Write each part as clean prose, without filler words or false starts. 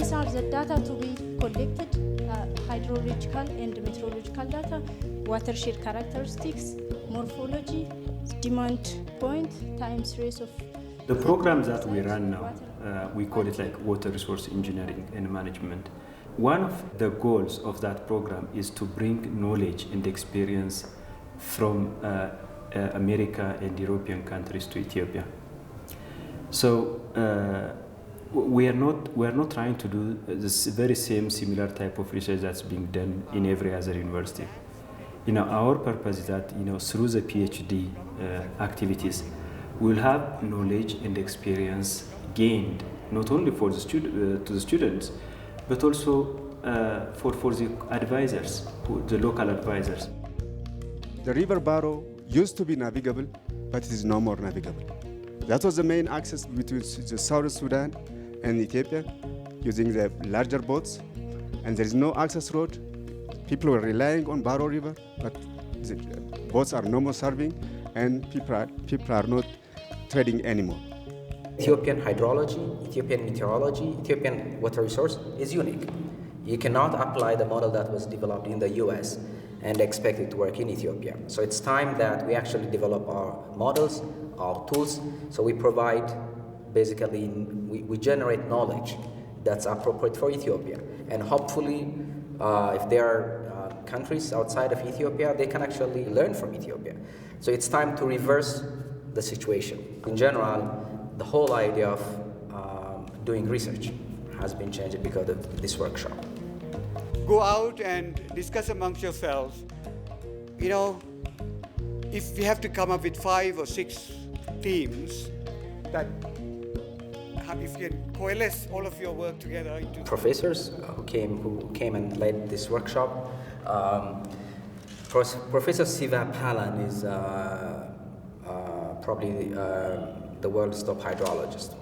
These are the data to be collected, hydrological and meteorological data, watershed characteristics, morphology, demand point, time series of... The program that we run now, we call it like water resource engineering and management. One of the goals of that program is to bring knowledge and experience from America and European countries to Ethiopia. So we are not trying to do this very similar type of research that's being done in every other university. Our purpose is that through the PhD activities, we'll have knowledge and experience gained not only for the to the students, but also for the advisors, the local advisors. The river Baro used to be navigable, but it is no more navigable. That was the main access between the South Sudan and Ethiopia, using the larger boats, and there is no access road. People were relying on Baro River, but the boats are no more serving, and people are not trading anymore. Ethiopian hydrology, Ethiopian meteorology, Ethiopian water resource is unique. You cannot apply the model that was developed in the US and expect it to work in Ethiopia. So it's time that we actually develop our models, our tools. So we provide, basically, we generate knowledge that's appropriate for Ethiopia. And hopefully, if there are countries outside of Ethiopia, they can actually learn from Ethiopia. So it's time to reverse the situation. In general, the whole idea of doing research has been changed because of this workshop. Go out and discuss amongst yourselves. If we have to come up with 5 or 6 teams, that if you can coalesce all of your work together into... Professors who came and led this workshop. Professor Siva Palan is probably the world's top hydrologist.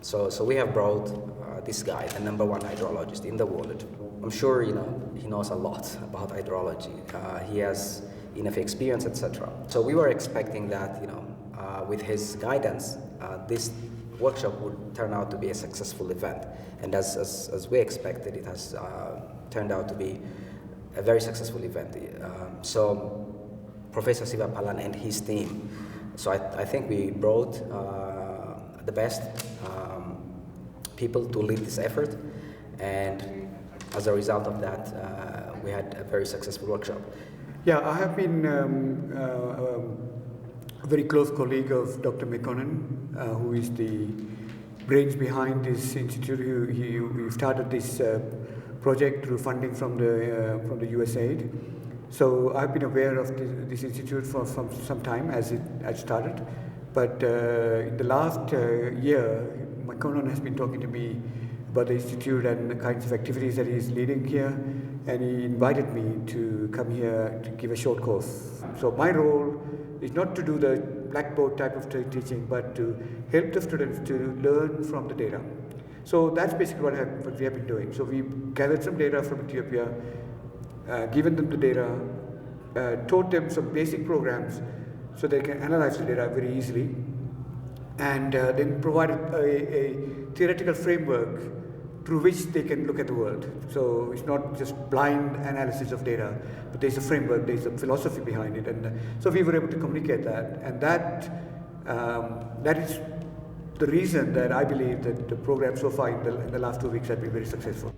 So we have brought this guy, the #1 hydrologist in the world. I'm sure he knows a lot about hydrology. He has enough experience, etc. So we were expecting that with his guidance, this workshop would turn out to be a successful event. And as we expected, it has turned out to be a very successful event. So Professor Siva Palan and his team. So I think we brought the best people to lead this effort, and as a result of that, we had a very successful workshop. Yeah, I have been a very close colleague of Dr. Mekonnen, who is the brains behind this institute. He started this project through funding from the USAID. So I've been aware of this institute for some time as it started. But in the last year, Mekonnen has been talking to me about the institute and the kinds of activities that he's leading here, and he invited me to come here to give a short course. So my role is not to do the blackboard type of teaching, but to help the students to learn from the data. So that's basically what we have been doing. So we gathered some data from Ethiopia, given them the data, taught them some basic programs so they can analyze the data very easily, and then provided a theoretical framework through which they can look at the world. So it's not just blind analysis of data, but there's a framework, there's a philosophy behind it, and so we were able to communicate that, and that is the reason that I believe that the program so far in the last 2 weeks has been very successful.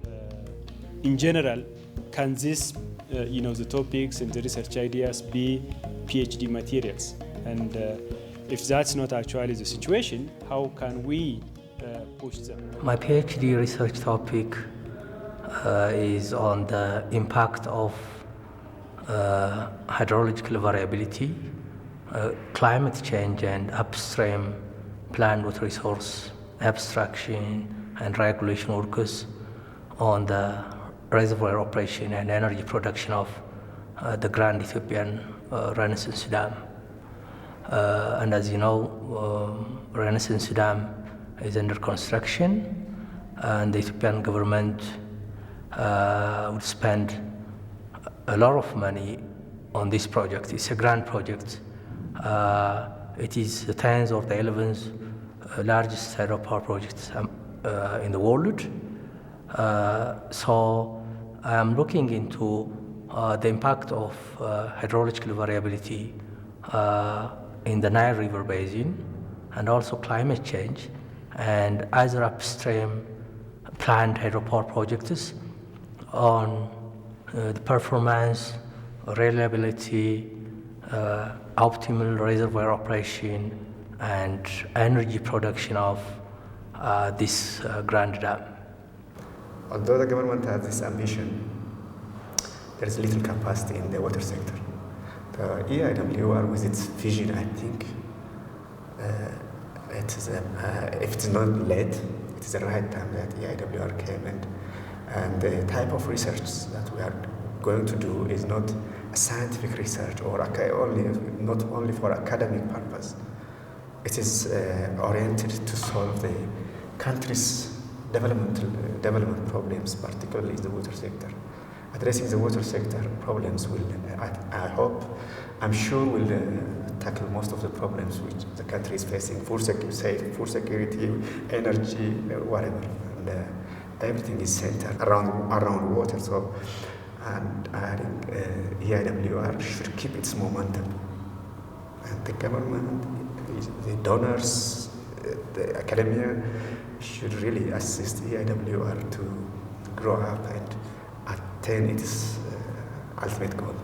In general, can this, the topics and the research ideas be PhD materials? And if that's not actually the situation, how can we push them? My PhD research topic is on the impact of hydrological variability, climate change, and upstream planned water resource abstraction and regulation works on the reservoir operation and energy production of the Grand Ethiopian Renaissance Dam. And as you know, Renaissance Dam is under construction, and the Ethiopian government would spend a lot of money on this project. It's a grand project. It is the 10th or the 11th largest hydropower project in the world. So I'm looking into the impact of hydrological variability in the Nile River Basin, and also climate change, and other upstream planned hydropower projects on the performance, reliability, optimal reservoir operation, and energy production of this grand dam. Although the government has this ambition, there is little capacity in the water sector. The EIWR, with its vision, I think, if it's not late, it is the right time that EIWR came in. And the type of research that we are going to do is not a scientific research or not only for academic purpose. It is oriented to solve the country's development problems, particularly in the water sector. Addressing the water sector problems will, I'm sure, will tackle most of the problems which the country is facing: food security, energy, whatever. And everything is centered around water. So, and I think EIWR should keep its momentum, and the government, the donors, the academia should really assist EIWR to grow up and attain its ultimate goal.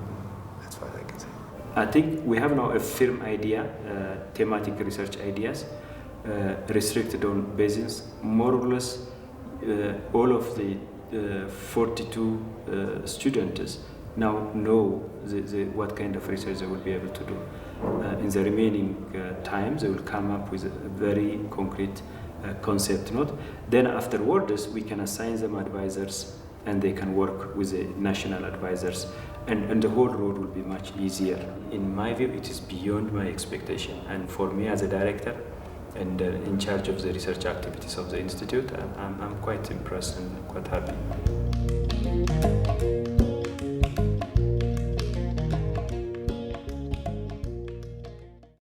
That's what I can say. I think we have now a firm idea, thematic research ideas, restricted on basins. More or less, all of the 42 students now know what kind of research they will be able to do. In the remaining times, they will come up with a very concrete concept note. Then afterwards, we can assign them advisors, and they can work with the national advisors, and the whole road will be much easier. In my view, it is beyond my expectation, and for me as a director and in charge of the research activities of the institute, I'm quite impressed and quite happy.